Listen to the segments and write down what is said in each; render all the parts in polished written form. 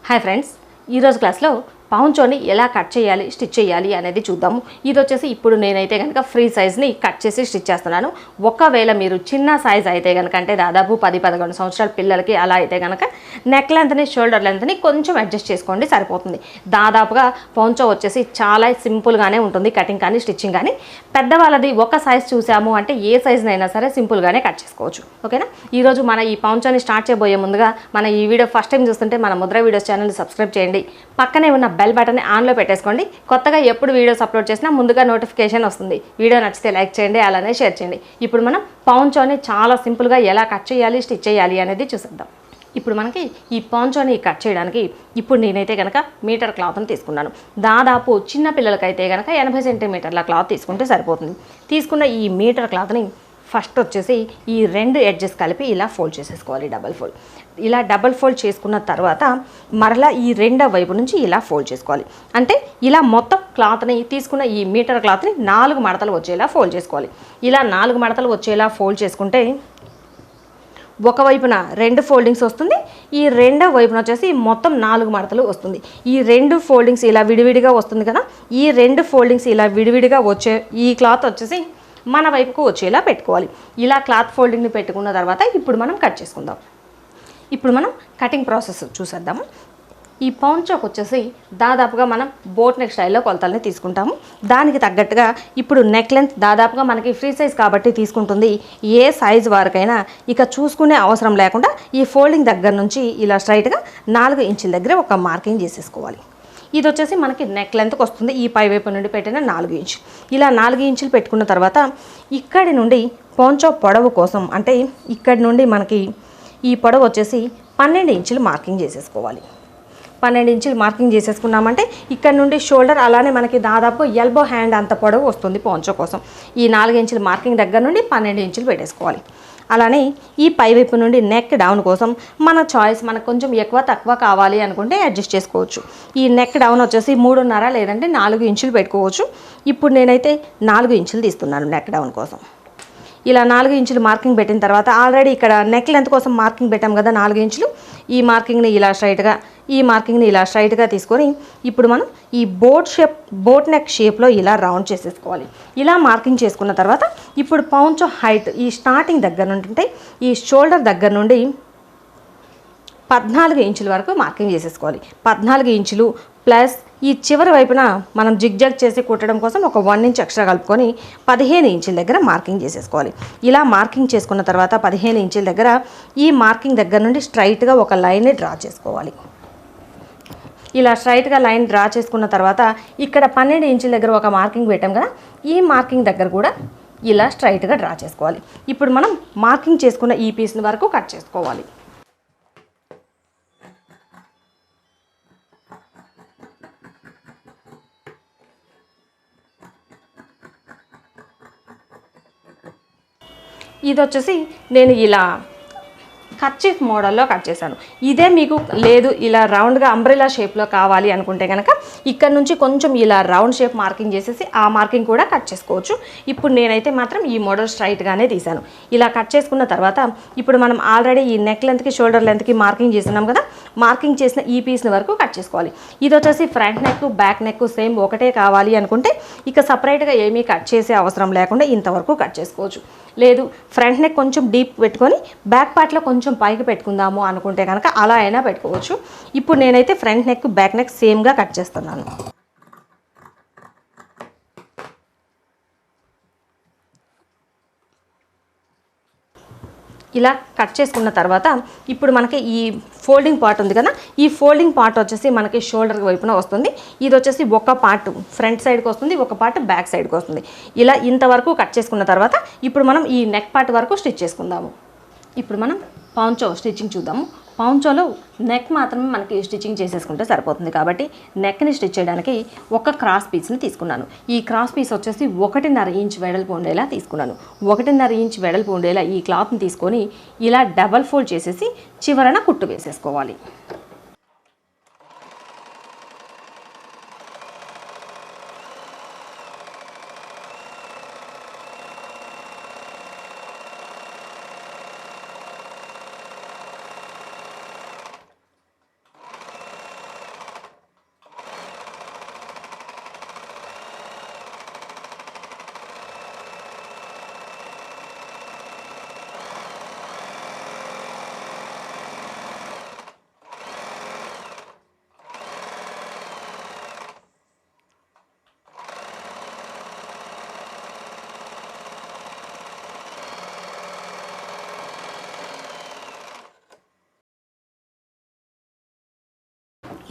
Hi friends, ఈరోజు క్లాస్లో పౌంచోని ఎలా కట్ చేయాలి, స్టిచ్ చేయాలి అనేది చూద్దాము. ఇది వచ్చేసి ఇప్పుడు నేనైతే కనుక ఫ్రీ సైజ్ని కట్ చేసి స్టిచ్ చేస్తున్నాను. ఒకవేళ మీరు చిన్న సైజ్ అయితే కనుక, అంటే దాదాపు 10-11 సంవత్సరాల పిల్లలకి అలా అయితే కనుక నెక్ లెంత్ని, షోల్డర్ లెంత్ని కొంచెం అడ్జస్ట్ చేసుకోండి, సరిపోతుంది. దాదాపుగా పౌంచో వచ్చేసి చాలా సింపుల్గానే ఉంటుంది, కటింగ్ కానీ స్టిచ్చింగ్ కానీ. పెద్దవాళ్ళది ఒక సైజ్ చూసాము అంటే ఏ సైజ్నైనా సరే సింపుల్గానే కట్ చేసుకోవచ్చు. ఓకేనా? ఈరోజు మన ఈ పౌంచోని స్టార్ట్ చేయబోయే ముందుగా మన ఈ వీడియో ఫస్ట్ టైం చూస్తుంటే మన ముద్ర వీడియోస్ ఛానల్ని సబ్స్క్రైబ్ చేయండి. పక్కనే ఉన్న బెల్ బటన్ని ఆన్లో పెట్టేసుకోండి. కొత్తగా ఎప్పుడు వీడియోస్ అప్లోడ్ చేసినా ముందుగా నోటిఫికేషన్ వస్తుంది. వీడియో నచ్చితే లైక్ చేయండి, అలానే షేర్ చేయండి. ఇప్పుడు మనం పౌంచోని చాలా సింపుల్గా ఎలా కట్ చేయాలి, స్టిచ్ చేయాలి అనేది చూసేద్దాం. ఇప్పుడు మనకి ఈ పౌంచోని కట్ చేయడానికి ఇప్పుడు నేనైతే కనుక మీటర్ క్లాత్ని తీసుకున్నాను. దాదాపు చిన్న పిల్లలకైతే కనుక 80 సెంటీమీటర్ల క్లాత్ తీసుకుంటే సరిపోతుంది. తీసుకున్న ఈ మీటర్ క్లాత్ని ఫస్ట్ వచ్చేసి ఈ రెండు ఎడ్జెస్ కలిపి ఇలా ఫోల్డ్ చేసేసుకోవాలి, డబల్ ఫోల్డ్. ఇలా డబల్ ఫోల్డ్ చేసుకున్న తర్వాత మరలా ఈ రెండో వైపు నుంచి ఇలా ఫోల్డ్ చేసుకోవాలి. అంటే ఇలా మొత్తం క్లాత్ని తీసుకున్న ఈ మీటర్ క్లాత్ని 4 మడతలు వచ్చేలా ఫోల్డ్ చేసుకోవాలి. ఇలా 4 మడతలు వచ్చేలా ఫోల్డ్ చేసుకుంటే ఒకవైపున 2 ఫోల్డింగ్స్ వస్తుంది, ఈ రెండో వైపున వచ్చేసి మొత్తం 4 మడతలు వస్తుంది. ఈ 2 ఫోల్డింగ్స్ ఇలా విడివిడిగా వస్తుంది కదా, ఈ 2 ఫోల్డింగ్స్ ఇలా విడివిడిగా వచ్చే ఈ క్లాత్ వచ్చేసి మన వైపుకు వచ్చేలా పెట్టుకోవాలి. ఇలా క్లాత్ ఫోల్డింగ్ని పెట్టుకున్న తర్వాత ఇప్పుడు మనం కట్ చేసుకుందాం. ఇప్పుడు మనం కటింగ్ ప్రాసెస్ చూసేద్దాము. ఈ పౌంచోకి వచ్చేసి దాదాపుగా మనం బోట్ నెక్ స్టైల్లో కొలతల్ని తీసుకుంటాము. దానికి తగ్గట్టుగా ఇప్పుడు నెక్ లెంత్ దాదాపుగా మనకి ఫ్రీ సైజ్ కాబట్టి తీసుకుంటుంది. ఏ సైజ్ వరకైనా ఇక చూసుకునే అవసరం లేకుండా ఈ ఫోల్డింగ్ దగ్గర నుంచి ఇలా స్ట్రైట్గా 4 ఇంచుల దగ్గర ఒక మార్కింగ్ చేసేసుకోవాలి. ఇది వచ్చేసి మనకి నెక్ లెంత్కి వస్తుంది. ఈ పై వైపు నుండి పెట్టిన 4 ఇంచులు. ఇలా 4 ఇంచులు పెట్టుకున్న తర్వాత ఇక్కడి నుండి పౌంచో పొడవు కోసం, అంటే ఇక్కడి నుండి మనకి ఈ పొడవు వచ్చేసి 12 ఇంచులు మార్కింగ్ చేసేసుకోవాలి. 12 ఇంచులు మార్కింగ్ చేసేసుకున్నామంటే ఇక్కడ నుండి షోల్డర్ అలానే మనకి దాదాపు ఎల్బో హ్యాండ్ అంత పొడవు వస్తుంది పౌంచో కోసం. ఈ 4 ఇంచుల మార్కింగ్ దగ్గర నుండి 12 ఇంచులు పెట్టేసుకోవాలి. అలానే ఈ పైవైపు నుండి నెక్ డౌన్ కోసం మన చాయిస్, మనకు కొంచెం ఎక్కువ తక్కువ కావాలి అనుకుంటే అడ్జస్ట్ చేసుకోవచ్చు. ఈ నెక్ డౌన్ వచ్చేసి 3.5 లేదంటే 4 ఇంచులు పెట్టుకోవచ్చు. ఇప్పుడు నేనైతే 4 ఇంచులు తీస్తున్నాను నెక్ డౌన్ కోసం. ఇలా 4 ఇంచులు మార్కింగ్ పెట్టిన తర్వాత ఆల్రెడీ ఇక్కడ నెక్ లెంత్ కోసం మార్కింగ్ పెట్టాం కదా 4 ఇంచులు. ఈ మార్కింగ్ని ఇలా స్ట్రైట్గా, ఈ మార్కింగ్ని ఇలా స్ట్రైట్గా తీసుకొని ఇప్పుడు మనం ఈ బోట్ నెక్ షేప్లో ఇలా రౌండ్ చేసేసుకోవాలి. ఇలా మార్కింగ్ చేసుకున్న తర్వాత ఇప్పుడు పౌంచో హైట్ ఈ స్టార్టింగ్ దగ్గర నుండి ఉంటే ఈ షోల్డర్ దగ్గర నుండి 14 ఇంచుల వరకు మార్కింగ్ చేసేసుకోవాలి. 14 ఇంచులు ప్లస్ ఈ చివరి వైపున మనం జిగ్జాగ్ చేసి కుట్టడం కోసం ఒక 1 ఇంచ్ ఎక్స్ట్రా కలుపుకొని 15 ఇంచుల దగ్గర మార్కింగ్ చేసేసుకోవాలి. ఇలా మార్కింగ్ చేసుకున్న తర్వాత 15 ఇంచుల దగ్గర ఈ మార్కింగ్ దగ్గర నుండి స్ట్రైట్గా ఒక లైన్ని డ్రా చేసుకోవాలి. ఇలా స్ట్రైట్గా లైన్ డ్రా చేసుకున్న తర్వాత ఇక్కడ 12 ఇంచుల దగ్గర ఒక మార్కింగ్ పెట్టాం కదా, ఈ మార్కింగ్ దగ్గర కూడా ఇలా స్ట్రైట్గా డ్రా చేసుకోవాలి. ఇప్పుడు మనం మార్కింగ్ చేసుకున్న ఈ పీస్ని వరకు కట్ చేసుకోవాలి. ఇది వచ్చేసి నేను ఇలా కర్చీఫ్ మోడల్లో కట్ చేశాను. ఇదే మీకు లేదు ఇలా రౌండ్గా అంబ్రెలా షేప్లో కావాలి అనుకుంటే కనుక ఇక్కడ నుంచి కొంచెం ఇలా రౌండ్ షేప్ మార్కింగ్ చేసేసి ఆ మార్కింగ్ కూడా కట్ చేసుకోవచ్చు. ఇప్పుడు నేనైతే మాత్రం ఈ మోడల్ స్ట్రైట్గానే తీశాను. ఇలా కట్ చేసుకున్న తర్వాత ఇప్పుడు మనం ఆల్రెడీ ఈ నెక్ లెంత్కి, షోల్డర్ లెంత్కి మార్కింగ్ చేసినాం కదా, మార్కింగ్ చేసిన ఈ పీస్ని వరకు కట్ చేసుకోవాలి. ఇది వచ్చేసి front neck, back neck same ఒకటే కావాలి అనుకుంటే ఇక సపరేట్గా ఏమీ కట్ చేసే అవసరం లేకుండా ఇంతవరకు కట్ చేసుకోవచ్చు. లేదు ఫ్రంట్ నెక్ కొంచెం డీప్ పెట్టుకొని బ్యాక్ పార్ట్లో కొంచెం పైకి పెట్టుకుందాము అనుకుంటే కనుక అలా అయినా పెట్టుకోవచ్చు. ఇప్పుడు నేనైతే ఫ్రంట్ నెక్, బ్యాక్ నెక్ సేమ్గా కట్ చేస్తున్నాను. ఇలా కట్ చేసుకున్న తర్వాత ఇప్పుడు మనకి ఈ ఫోల్డింగ్ పార్ట్ ఉంది కదా, ఈ ఫోల్డింగ్ పార్ట్ వచ్చేసి మనకి షోల్డర్ వైపున వస్తుంది. ఇది వచ్చేసి ఒక పార్ట్ ఫ్రంట్ సైడ్కి వస్తుంది, ఒక పార్ట్ బ్యాక్ సైడ్కి వస్తుంది. ఇలా ఇంతవరకు కట్ చేసుకున్న తర్వాత ఇప్పుడు మనం ఈ నెక్ పార్ట్ వరకు స్టిచ్ చేసుకుందాము. ఇప్పుడు మనం పౌంచో స్టిచ్చింగ్ చూద్దాము. పౌంచోలో నెక్ మాత్రమే మనకి స్టిచ్చింగ్ చేసేసుకుంటే సరిపోతుంది కాబట్టి నెక్ని స్టిచ్ చేయడానికి ఒక క్రాస్ పీస్ని తీసుకున్నాను. ఈ క్రాస్ పీస్ వచ్చేసి 1.5 ఇంచ్ వెడల్పు ఉండేలా తీసుకున్నాను. 1.5 ఇంచ్ వెడల్పు ఉండేలా ఈ క్లాత్ని తీసుకొని ఇలా డబల్ ఫోల్డ్ చేసేసి చివరన కుట్టు వేసేసుకోవాలి.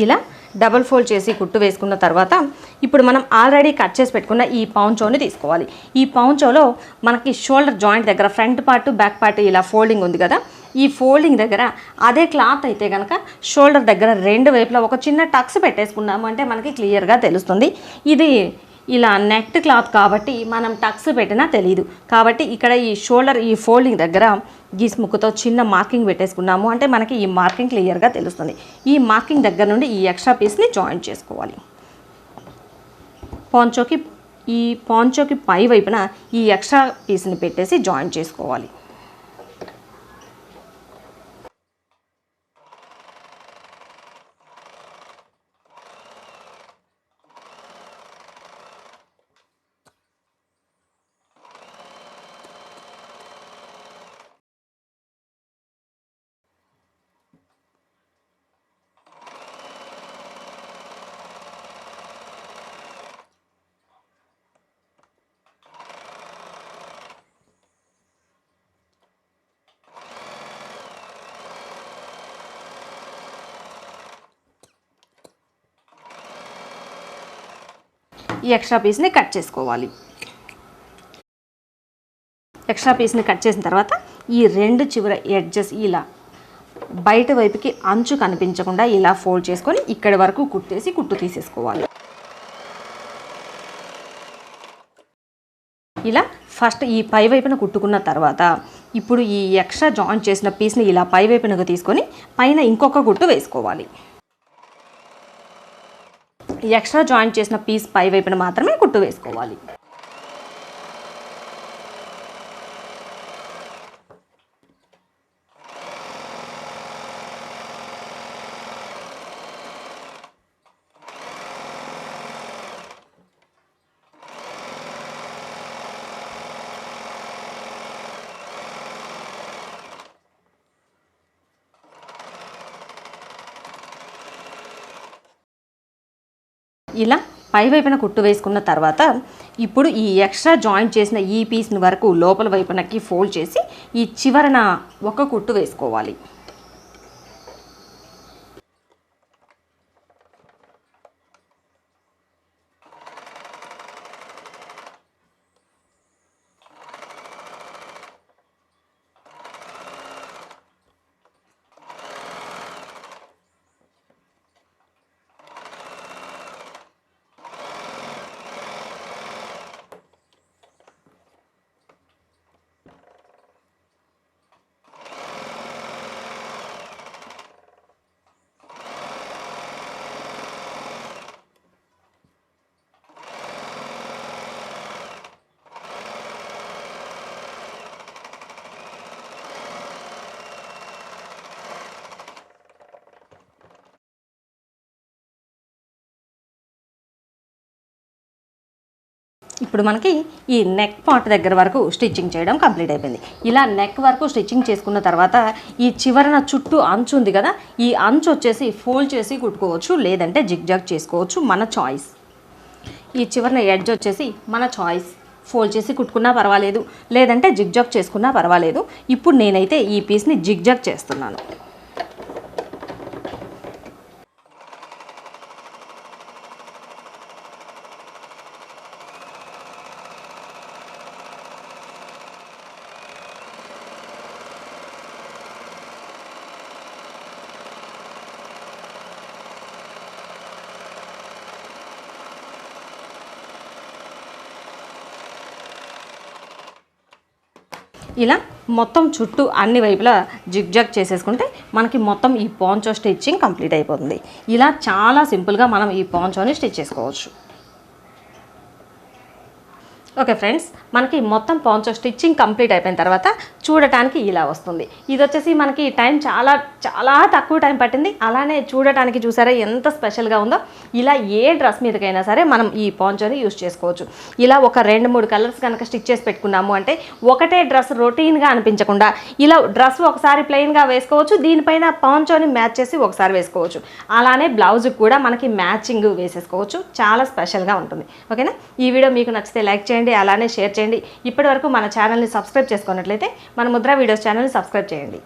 ఇలా డబుల్ ఫోల్డ్ చేసి కుట్టు వేసుకున్న తర్వాత ఇప్పుడు మనం ఆల్రెడీ కట్ చేసి పెట్టుకున్న ఈ పౌంచోని తీసుకోవాలి. ఈ పౌంచోలో మనకి షోల్డర్ జాయింట్ దగ్గర ఫ్రంట్ పార్ట్ బ్యాక్ పార్ట్ ఇలా ఫోల్డింగ్ ఉంది కదా, ఈ ఫోల్డింగ్ దగ్గర అదే క్లాత్ అయితే కనుక షోల్డర్ దగ్గర రెండు వైపులా ఒక చిన్న టక్స్ పెట్టేసుకున్నాము అంటే మనకి క్లియర్గా తెలుస్తుంది. ఇది ఇలా నెట్ క్లాత్ కాబట్టి మనం టక్స్ పెట్టినా తెలియదు. కాబట్టి ఇక్కడ ఈ షోల్డర్ ఈ ఫోల్డింగ్ దగ్గర గీస్ ముక్కుతో చిన్న మార్కింగ్ పెట్టేసుకున్నాము అంటే మనకి ఈ మార్కింగ్ క్లియర్గా తెలుస్తుంది. ఈ మార్కింగ్ దగ్గర నుండి ఈ ఎక్స్ట్రా పీస్ని జాయింట్ చేసుకోవాలి. పాంచోకి పై వైపున ఈ ఎక్స్ట్రా పీస్ని పెట్టేసి జాయింట్ చేసుకోవాలి. ఈ ఎక్స్ట్రా పీస్ని కట్ చేసుకోవాలి. ఎక్స్ట్రా పీస్ని కట్ చేసిన తర్వాత ఈ రెండు చివర ఎడ్జెస్ ఇలా బయట వైపుకి అంచు కనిపించకుండా ఇలా ఫోల్డ్ చేసుకొని ఇక్కడి వరకు కుట్టేసి కుట్టు తీసేసుకోవాలి. ఇలా ఫస్ట్ ఈ పై వైపున కుట్టుకున్న తర్వాత ఇప్పుడు ఈ ఎక్స్ట్రా జాయింట్ చేసిన పీస్ని ఇలా పై వైపునకు తీసుకొని పైన ఇంకొక కుట్టు వేసుకోవాలి. ఎక్స్ట్రా జాయింట్ చేసిన పీస్ పై వైపున మాత్రమే కుట్టు వేసుకోవాలి. ఇలా పై వైపున కుట్టు వేసుకున్న తర్వాత ఇప్పుడు ఈ ఎక్స్ట్రా జాయింట్ చేసిన ఈ పీస్ని వరకు లోపల వైపునకి ఫోల్డ్ చేసి ఈ చివరన ఒక కుట్టు వేసుకోవాలి. ఇప్పుడు మనకి ఈ నెక్ పార్ట్ దగ్గర వరకు స్టిచ్చింగ్ చేయడం కంప్లీట్ అయిపోయింది. ఇలా నెక్ వరకు స్టిచ్చింగ్ చేసుకున్న తర్వాత ఈ చివరన చుట్టూ అంచు ఉంది కదా, ఈ అంచు వచ్చేసి ఫోల్డ్ చేసి కుట్టుకోవచ్చు, లేదంటే జిగ్జాగ్ చేసుకోవచ్చు, మన చాయిస్. ఈ చివరన ఎడ్జ్ వచ్చేసి మన చాయిస్, ఫోల్డ్ చేసి కుట్టుకున్నా పర్వాలేదు, లేదంటే జిగ్జాగ్ చేసుకున్నా పర్వాలేదు. ఇప్పుడు నేనైతే ఈ పీస్ని జిగ్జాగ్ చేస్తున్నాను. ఇలా మొత్తం చుట్టూ అన్ని వైపులా జిగ్జాగ్ చేసేసుకుంటే మనకి మొత్తం ఈ పాంచో స్టిచ్చింగ్ కంప్లీట్ అయిపోతుంది. ఇలా చాలా సింపుల్గా మనం ఈ పాంచోని స్టిచ్ చేసుకోవచ్చు. ఓకే ఫ్రెండ్స్, మనకి మొత్తం పాంచో స్టిచ్చింగ్ కంప్లీట్ అయిపోయిన తర్వాత చూడటానికి ఇలా వస్తుంది. ఇది వచ్చేసి మనకి టైం చాలా తక్కువ టైం పట్టింది. అలానే చూడటానికి చూసారా ఎంత స్పెషల్గా ఉందో. ఇలా ఏ డ్రెస్ మీదకైనా సరే మనం ఈ పాంచోని యూస్ చేసుకోవచ్చు. ఇలా ఒక 2-3 కలర్స్ కనుక స్టిచ్ చేసి పెట్టుకున్నాము అంటే ఒకటే డ్రెస్ రొటీన్గా అనిపించకుండా ఇలా డ్రెస్ ఒకసారి ప్లెయిన్గా వేసుకోవచ్చు, దీనిపైన పాంచోని మ్యాచ్ చేసి ఒకసారి వేసుకోవచ్చు. అలానే బ్లౌజ్కి కూడా మనకి మ్యాచింగ్ వేసేసుకోవచ్చు. చాలా స్పెషల్గా ఉంటుంది. ఓకేనా? ఈ వీడియో మీకు నచ్చితే లైక్ చేయండి, అలానే షేర్ చేయండి. ఇప్పటివరకు మన ఛానల్ని సబ్స్క్రైబ్ చేసుకున్నట్లయితే మన ముద్ర వీడియోస్ ఛానల్ని సబ్స్క్రైబ్ చేయండి.